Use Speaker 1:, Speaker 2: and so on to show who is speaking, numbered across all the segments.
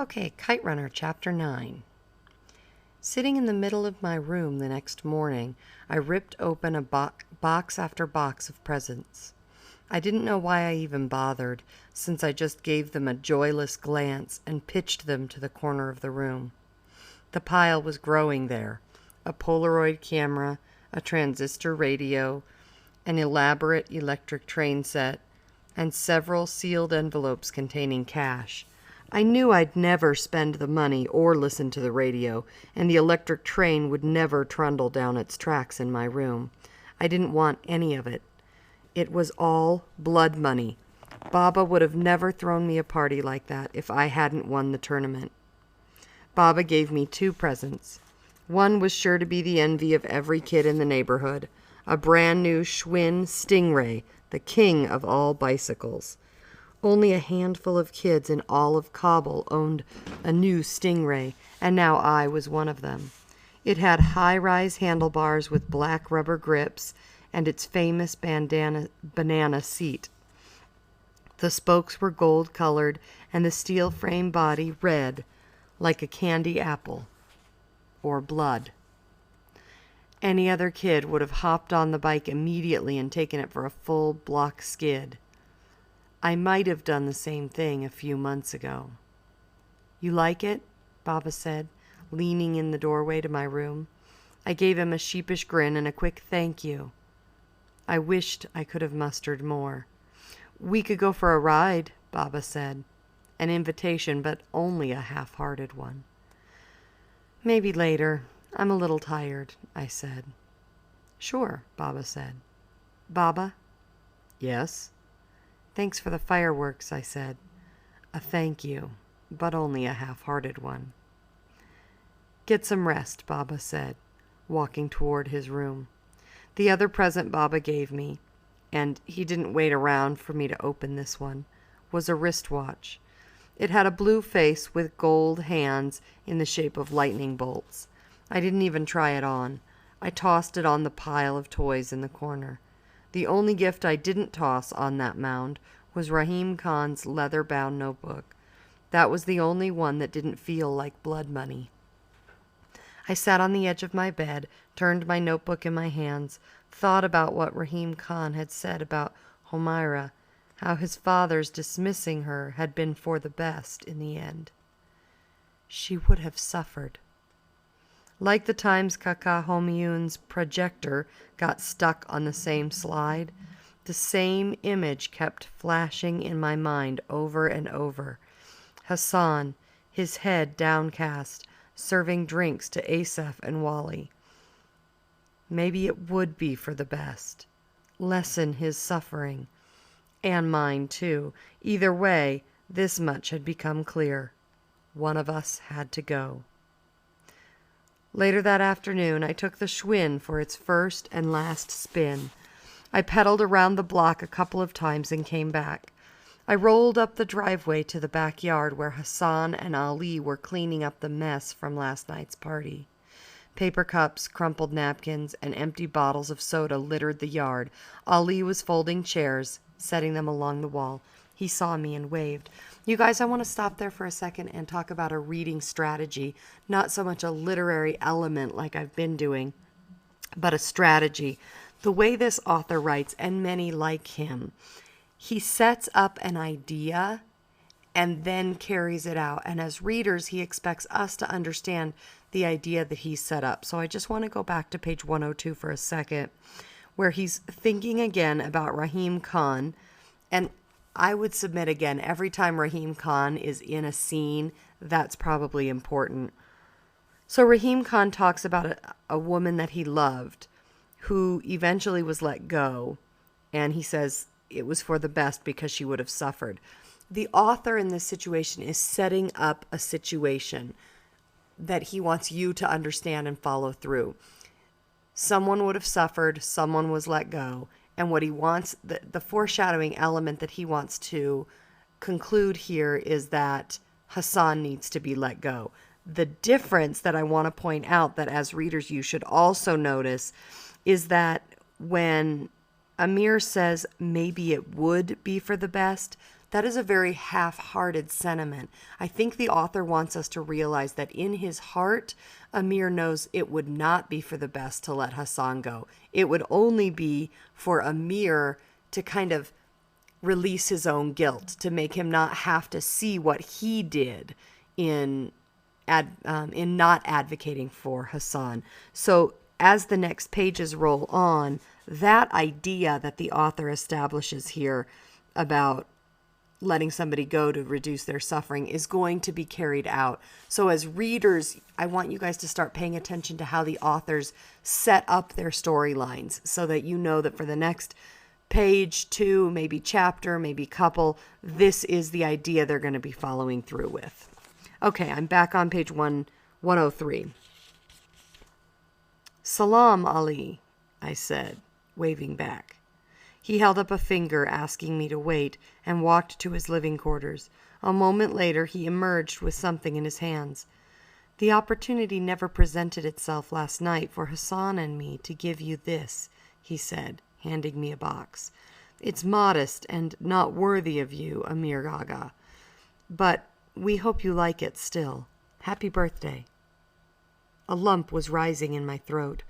Speaker 1: Okay, Kite Runner, Chapter 9. Sitting in the middle of my room the next morning, I ripped open a box after box of presents. I didn't know why I even bothered, since I just gave them a joyless glance and pitched them to the corner of the room. The pile was growing there. A Polaroid camera, a transistor radio, an elaborate electric train set, and several sealed envelopes containing cash. I knew I'd never spend the money or listen to the radio, and the electric train would never trundle down its tracks in my room. I didn't want any of it. It was all blood money. Baba would have never thrown me a party like that if I hadn't won the tournament. Baba gave me 2 presents. One was sure to be the envy of every kid in the neighborhood, a brand new Schwinn Stingray, the king of all bicycles. Only a handful of kids in all of Kabul owned a new Stingray, and now I was one of them. It had high-rise handlebars with black rubber grips and its famous banana seat. The spokes were gold-colored and the steel frame body red, like a candy apple, or blood. Any other kid would have hopped on the bike immediately and taken it for a full block skid. I might have done the same thing a few months ago. "You like it?" Baba said, leaning in the doorway to my room. I gave him a sheepish grin and a quick thank you. I wished I could have mustered more. "We could go for a ride," Baba said. An invitation, but only a half-hearted one. "Maybe later. I'm a little tired," I said. "Sure," Baba said. "Baba?" "Yes?" "Thanks for the fireworks," I said. A thank you, but only a half-hearted one. "Get some rest," Baba said, walking toward his room. The other present Baba gave me, and he didn't wait around for me to open this one, was a wristwatch. It had a blue face with gold hands in the shape of lightning bolts. I didn't even try it on. I tossed it on the pile of toys in the corner. The only gift I didn't toss on that mound was Rahim Khan's leather-bound notebook. That was the only one that didn't feel like blood money. I sat on the edge of my bed, turned my notebook in my hands, thought about what Rahim Khan had said about Humaira, how his father's dismissing her had been for the best in the end. She would have suffered. Like the times Kaka Homiun's projector got stuck on the same slide, the same image kept flashing in my mind over and over. Hassan, his head downcast, serving drinks to Asaf and Wally. Maybe it would be for the best. Lessen his suffering. And mine, too. Either way, this much had become clear. One of us had to go. Later that afternoon, I took the Schwinn for its first and last spin. I pedaled around the block a couple of times and came back. I rolled up the driveway to the backyard where Hassan and Ali were cleaning up the mess from last night's party. Paper cups, crumpled napkins, and empty bottles of soda littered the yard. Ali was folding chairs, setting them along the wall. He saw me and waved. You guys, I want to stop there for a second and talk about a reading strategy. Not so much a literary element like I've been doing, but a strategy. The way this author writes, and many like him, he sets up an idea and then carries it out. And as readers, he expects us to understand the idea that he set up. So I just want to go back to page 102 for a second, where he's thinking again about Rahim Khan. And I would submit again, every time Rahim Khan is in a scene, that's probably important. So Rahim Khan talks about a woman that he loved, who eventually was let go. And he says it was for the best because she would have suffered. The author in this situation is setting up a situation that he wants you to understand and follow through. Someone would have suffered, someone was let go. And what he wants, the foreshadowing element that he wants to conclude here is that Hassan needs to be let go. The difference that I want to point out that as readers you should also notice is that when Amir says maybe it would be for the best, That is a very half-hearted sentiment. I think the author wants us to realize that in his heart, Amir knows it would not be for the best to let Hassan go. It would only be for Amir to kind of release his own guilt, to make him not have to see what he did in not advocating for Hassan. So as the next pages roll on, that idea that the author establishes here about letting somebody go to reduce their suffering is going to be carried out. So as readers, I want you guys to start paying attention to how the authors set up their storylines so that you know that for the next page, two, maybe chapter, maybe couple, this is the idea they're going to be following through with. Okay, I'm back on page 103. Salam, Ali, I said, waving back. He held up a finger, asking me to wait, and walked to his living quarters. A moment later, he emerged with something in his hands. The opportunity never presented itself last night for Hassan and me to give you this, he said, handing me a box. It's modest and not worthy of you, Amir Aga, but we hope you like it still. Happy birthday. A lump was rising in my throat.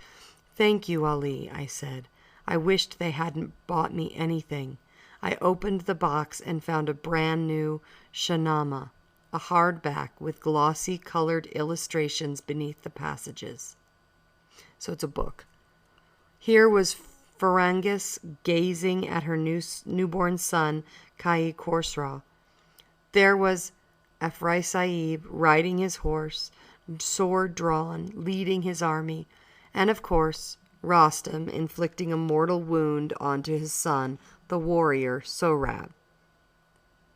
Speaker 1: Thank you, Ali, I said. I wished they hadn't bought me anything. I opened the box and found a brand new Shahnameh, a hardback with glossy colored illustrations beneath the passages. So it's a book. Here was Ferengis gazing at her newborn son, Kai Khosrow. There was Afrai Sahib riding his horse, sword drawn, leading his army, and of course, Rostam inflicting a mortal wound onto his son, the warrior Sohrab.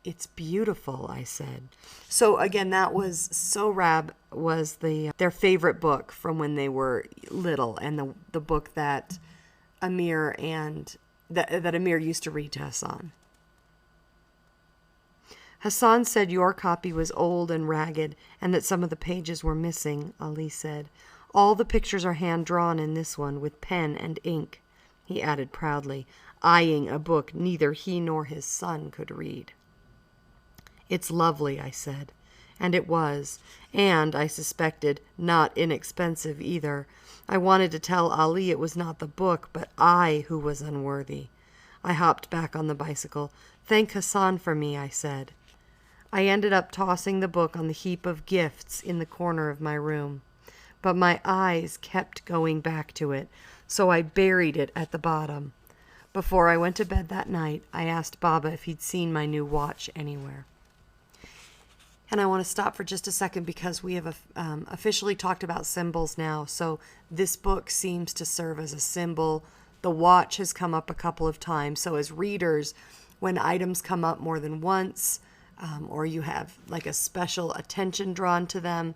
Speaker 1: It's beautiful, I said. So again, that was Sohrab was their favorite book from when they were little, and the book that Amir that Amir used to read to Hassan. Hassan said your copy was old and ragged, and that some of the pages were missing, Ali said. All the pictures are hand-drawn in this one, with pen and ink, he added proudly, eyeing a book neither he nor his son could read. It's lovely, I said. And it was, and, I suspected, not inexpensive either. I wanted to tell Ali it was not the book, but I who was unworthy. I hopped back on the bicycle. Thank Hassan for me, I said. I ended up tossing the book on the heap of gifts in the corner of my room. But my eyes kept going back to it, so I buried it at the bottom. Before I went to bed that night, I asked Baba if he'd seen my new watch anywhere. And I want to stop for just a second because we have officially talked about symbols now. So this book seems to serve as a symbol. The watch has come up a couple of times. So as readers, when items come up more than once, or you have like a special attention drawn to them,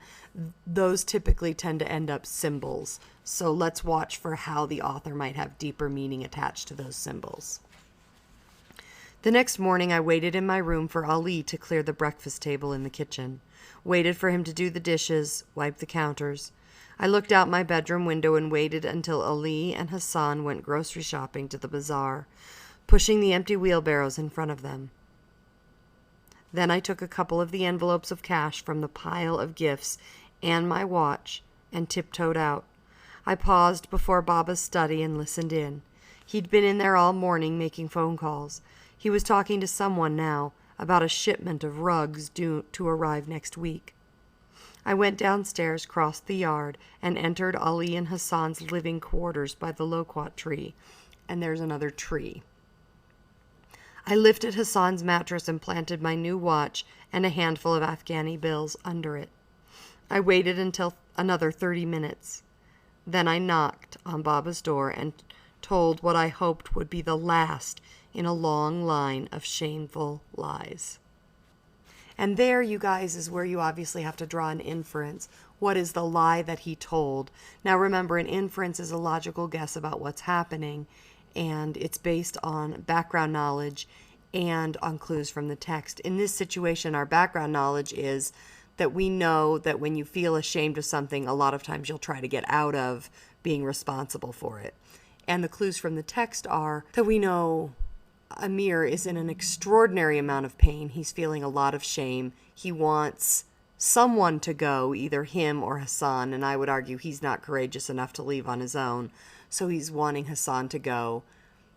Speaker 1: those typically tend to end up symbols. So let's watch for how the author might have deeper meaning attached to those symbols. The next morning I waited in my room for Ali to clear the breakfast table in the kitchen, waited for him to do the dishes, wipe the counters. I looked out my bedroom window and waited until Ali and Hassan went grocery shopping to the bazaar, pushing the empty wheelbarrows in front of them. Then I took a couple of the envelopes of cash from the pile of gifts and my watch and tiptoed out. I paused before Baba's study and listened in. He'd been in there all morning making phone calls. He was talking to someone now about a shipment of rugs due to arrive next week. I went downstairs, crossed the yard, and entered Ali and Hassan's living quarters by the loquat tree. And there's another tree. I lifted Hassan's mattress and planted my new watch and a handful of Afghani bills under it. I waited until another 30 minutes. Then I knocked on Baba's door and told what I hoped would be the last in a long line of shameful lies. And there, you guys, is where you obviously have to draw an inference. What is the lie that he told? Now remember, an inference is a logical guess about what's happening, and it's based on background knowledge and on clues from the text. In this situation, our background knowledge is that we know that when you feel ashamed of something, a lot of times you'll try to get out of being responsible for it. And the clues from the text are that we know Amir is in an extraordinary amount of pain. He's feeling a lot of shame. He wants someone to go, either him or Hassan, and I would argue he's not courageous enough to leave on his own, so he's wanting Hassan to go.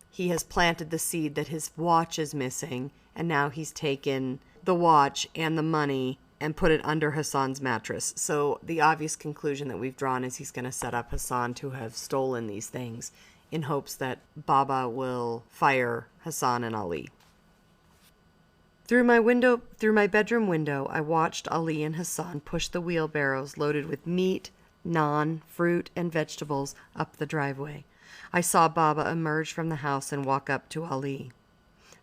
Speaker 1: He has planted the seed that his watch is missing, and now he's taken the watch and the money and put it under Hassan's mattress. So the obvious conclusion that we've drawn is he's going to set up Hassan to have stolen these things in hopes that Baba will fire Hassan and Ali. Through my bedroom window, I watched Ali and Hassan push the wheelbarrows loaded with meat, naan, fruit, and vegetables up the driveway. I saw Baba emerge from the house and walk up to Ali.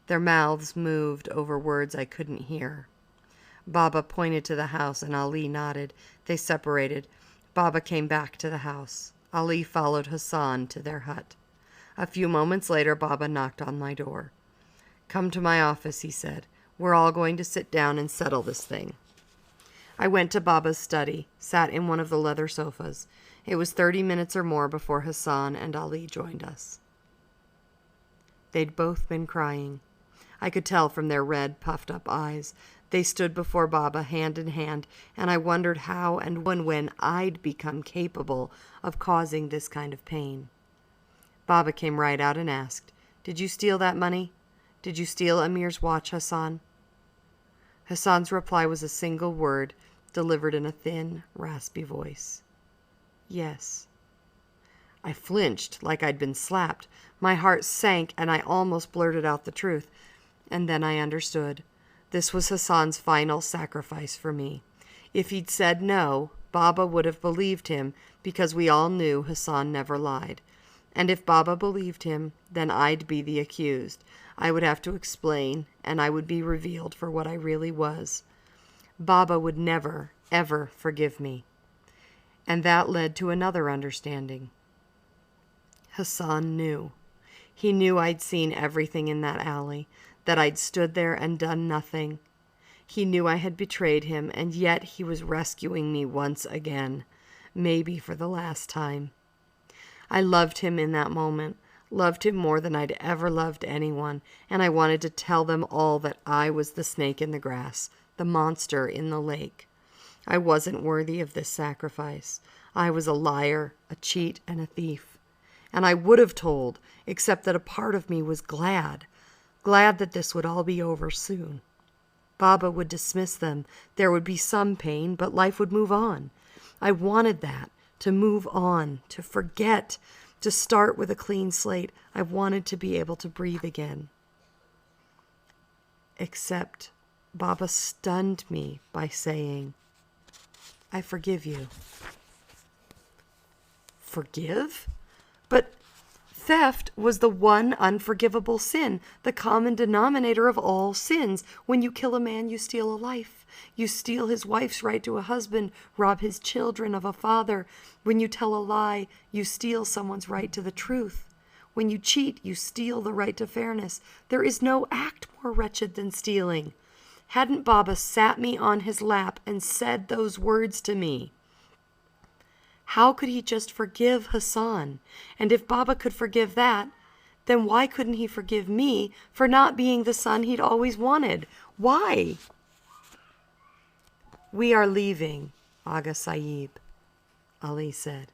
Speaker 1: Their mouths moved over words I couldn't hear. Baba pointed to the house and Ali nodded. They separated. Baba came back to the house. Ali followed Hassan to their hut. A few moments later, Baba knocked on my door. "Come to my office," he said. "We're all going to sit down and settle this thing." I went to Baba's study, sat in one of the leather sofas. It was 30 minutes or more before Hassan and Ali joined us. They'd both been crying. I could tell from their red, puffed-up eyes. They stood before Baba hand in hand, and I wondered how and when I'd become capable of causing this kind of pain. Baba came right out and asked, "Did you steal that money? Did you steal Amir's watch, Hassan?" Hassan's reply was a single word, delivered in a thin, raspy voice. "Yes." I flinched like I'd been slapped. My heart sank, and I almost blurted out the truth. And then I understood. This was Hassan's final sacrifice for me. If he'd said no, Baba would have believed him, because we all knew Hassan never lied. And if Baba believed him, then I'd be the accused. I would have to explain, and I would be revealed for what I really was. Baba would never, ever forgive me. And that led to another understanding. Hassan knew. He knew I'd seen everything in that alley, that I'd stood there and done nothing. He knew I had betrayed him, and yet he was rescuing me once again, maybe for the last time. I loved him in that moment, loved him more than I'd ever loved anyone, and I wanted to tell them all that I was the snake in the grass, the monster in the lake. I wasn't worthy of this sacrifice. I was a liar, a cheat, and a thief. And I would have told, except that a part of me was glad that this would all be over soon. Baba would dismiss them. There would be some pain, but life would move on. I wanted that, to move on, to forget, to start with a clean slate. I wanted to be able to breathe again. Except Baba stunned me by saying, "I forgive you." Forgive? But theft was the one unforgivable sin, the common denominator of all sins. When you kill a man, you steal a life. You steal his wife's right to a husband, rob his children of a father. When you tell a lie, you steal someone's right to the truth. When you cheat, you steal the right to fairness. There is no act more wretched than stealing. Hadn't Baba sat me on his lap and said those words to me? How could he just forgive Hassan? And if Baba could forgive that, then why couldn't he forgive me for not being the son he'd always wanted? Why? "We are leaving, Aga Sahib," Ali said.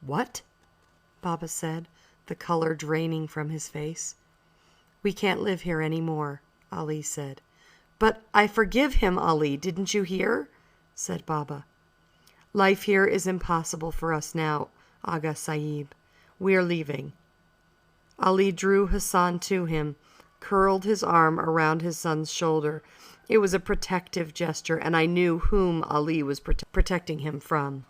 Speaker 1: "What?" Baba said, the color draining from his face. "We can't live here any more," Ali said. "But I forgive him, Ali, didn't you hear?" said Baba. "Life here is impossible for us now, Aga Sahib. We're leaving." Ali drew Hassan to him, curled his arm around his son's shoulder. It was a protective gesture, and I knew whom Ali was protecting him from.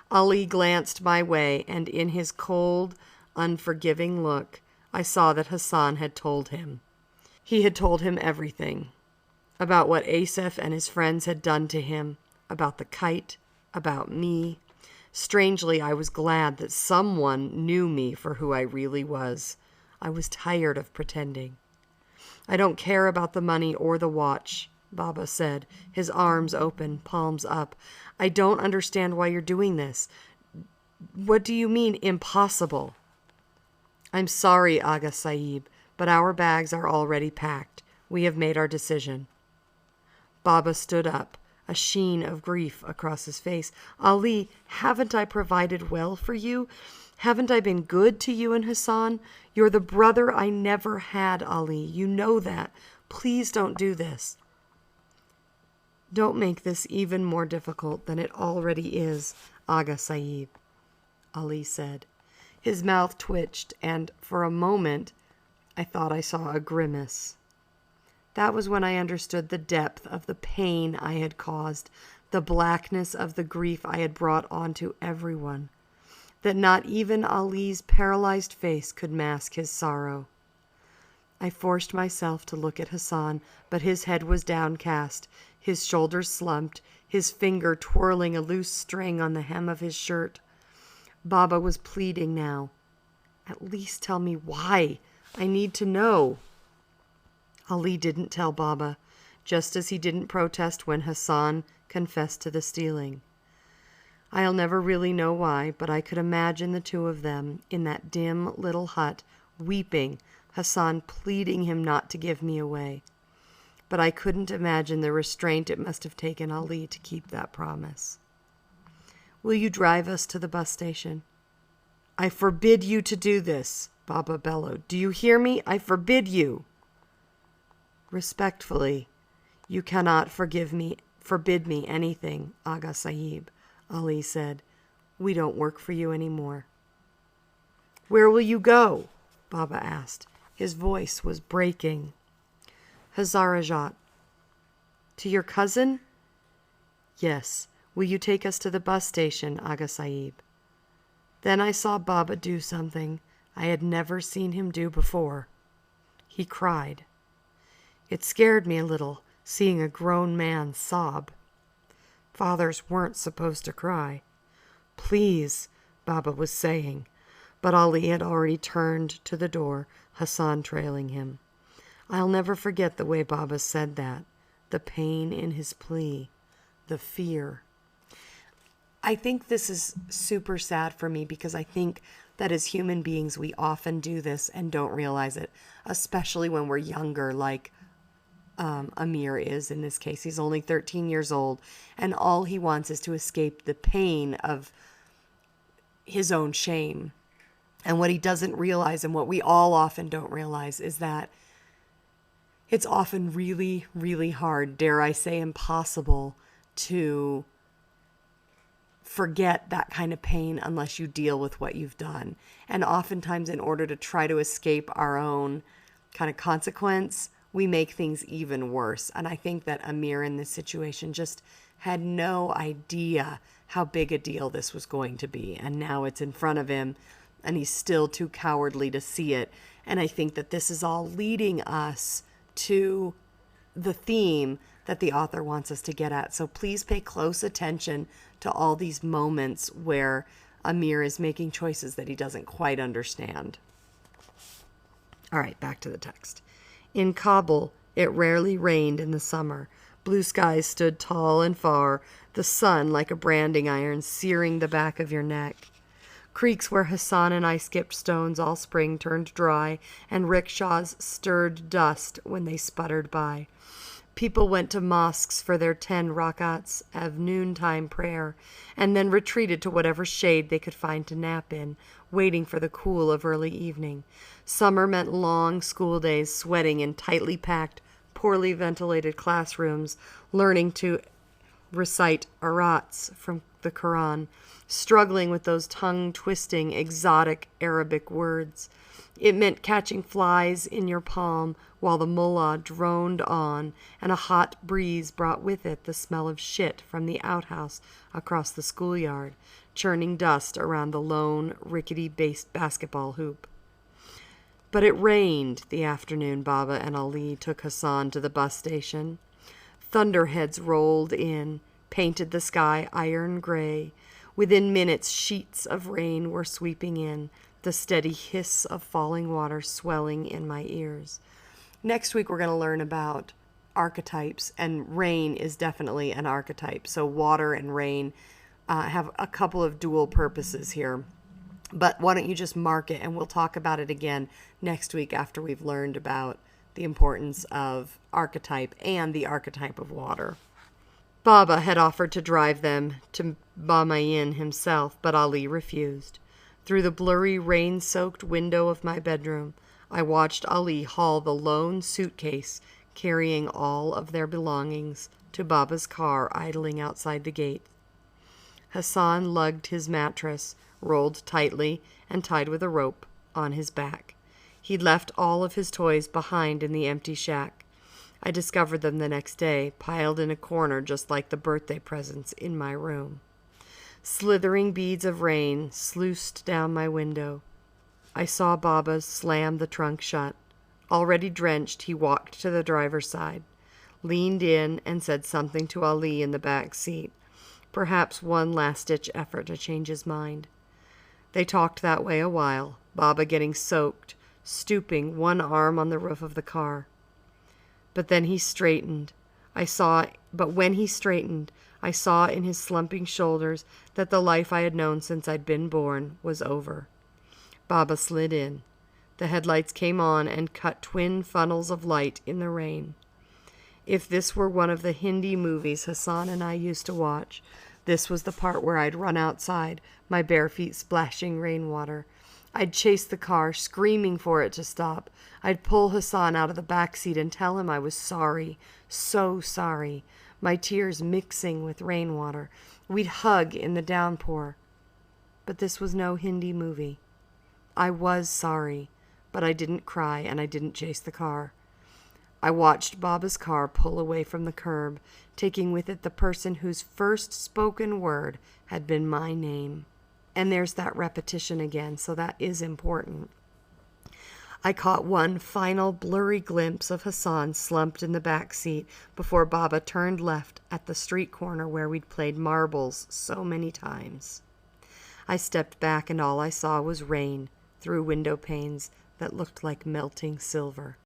Speaker 1: Ali glanced my way, and in his cold, unforgiving look, I saw that Hassan had told him. He had told him everything. About what Asif and his friends had done to him, about the kite, about me. Strangely, I was glad that someone knew me for who I really was. I was tired of pretending. "I don't care about the money or the watch," Baba said, his arms open, palms up. "I don't understand why you're doing this. What do you mean, impossible?" "I'm sorry, Aga Sahib, but our bags are already packed. We have made our decision." Baba stood up, a sheen of grief across his face. "Ali, haven't I provided well for you? Haven't I been good to you and Hassan? You're the brother I never had, Ali. You know that. Please don't do this." "Don't make this even more difficult than it already is, Aga Sahib," Ali said. His mouth twitched, and for a moment I thought I saw a grimace. That was when I understood the depth of the pain I had caused, the blackness of the grief I had brought onto everyone, that not even Ali's paralyzed face could mask his sorrow. I forced myself to look at Hassan, but his head was downcast, his shoulders slumped, his finger twirling a loose string on the hem of his shirt. Baba was pleading now. "At least tell me why. I need to know." Ali didn't tell Baba, just as he didn't protest when Hassan confessed to the stealing. I'll never really know why, but I could imagine the two of them in that dim little hut, weeping, Hassan pleading him not to give me away. But I couldn't imagine the restraint it must have taken Ali to keep that promise. "Will you drive us to the bus station?" "I forbid you to do this," Baba bellowed. "Do you hear me? I forbid you." "Respectfully, you cannot forbid me anything, Aga Sahib," Ali said. "We don't work for you anymore." "Where will you go?" Baba asked. His voice was breaking. "Hazarajat." "To your cousin?" "Yes. Will you take us to the bus station, Aga Sahib?" Then I saw Baba do something I had never seen him do before. He cried. It scared me a little, seeing a grown man sob. Fathers weren't supposed to cry. "Please," Baba was saying, but Ali had already turned to the door, Hassan trailing him. I'll never forget the way Baba said that, the pain in his plea, the fear. I think this is super sad for me because I think that as human beings we often do this and don't realize it, especially when we're younger, like Amir is in this case. He's only 13 years old, and all he wants is to escape the pain of his own shame. And what he doesn't realize, and what we all often don't realize, is that it's often really, really hard, dare I say impossible, to forget that kind of pain unless you deal with what you've done. And oftentimes, in order to try to escape our own kind of consequence, we make things even worse. And I think that Amir in this situation just had no idea how big a deal this was going to be. And now it's in front of him, and he's still too cowardly to see it. And I think that this is all leading us to the theme that the author wants us to get at. So please pay close attention to all these moments where Amir is making choices that he doesn't quite understand. All right, back to the text. In Kabul, it rarely rained in the summer. Blue skies stood tall and far, the sun like a branding iron searing the back of your neck. Creeks where Hassan and I skipped stones all spring turned dry, and rickshaws stirred dust when they sputtered by. People went to mosques for their 10 rakats of noontime prayer, and then retreated to whatever shade they could find to nap in, waiting for the cool of early evening. Summer meant long school days, sweating in tightly packed, poorly ventilated classrooms, learning to recite arats from the Quran, struggling with those tongue-twisting, exotic Arabic words. It meant catching flies in your palm while the mullah droned on, and a hot breeze brought with it the smell of shit from the outhouse across the schoolyard, churning dust around the lone, rickety-based basketball hoop. But it rained the afternoon Baba and Ali took Hassan to the bus station. Thunderheads rolled in, painted the sky iron gray. Within minutes, sheets of rain were sweeping in, the steady hiss of falling water swelling in my ears. Next week, we're going to learn about archetypes, and rain is definitely an archetype. So water and rain have a couple of dual purposes here. But why don't you just mark it, and we'll talk about it again next week after we've learned about the importance of archetype and the archetype of water. Baba had offered to drive them to Bamayin himself, but Ali refused. Through the blurry, rain-soaked window of my bedroom, I watched Ali haul the lone suitcase carrying all of their belongings to Baba's car idling outside the gate. Hassan lugged his mattress, rolled tightly and tied with a rope, on his back. He'd left all of his toys behind in the empty shack. I discovered them the next day, piled in a corner just like the birthday presents in my room. Slithering beads of rain sluiced down my window. I saw Baba slam the trunk shut. Already drenched, he walked to the driver's side, leaned in, and said something to Ali in the back seat. Perhaps one last-ditch effort to change his mind. They talked that way a while, Baba getting soaked, stooping, one arm on the roof of the car. But when he straightened, I saw in his slumping shoulders that the life I had known since I'd been born was over. Baba slid in. The headlights came on and cut twin funnels of light in the rain. If this were one of the Hindi movies Hassan and I used to watch, this was the part where I'd run outside, my bare feet splashing rainwater. I'd chase the car, screaming for it to stop. I'd pull Hassan out of the back seat and tell him I was sorry, so sorry, my tears mixing with rainwater. We'd hug in the downpour. But this was no Hindi movie. I was sorry, but I didn't cry and I didn't chase the car. I watched Baba's car pull away from the curb, taking with it the person whose first spoken word had been my name. And there's that repetition again, so that is important. I caught one final blurry glimpse of Hassan slumped in the back seat before Baba turned left at the street corner where we'd played marbles so many times. I stepped back and all I saw was rain through window panes that looked like melting silver.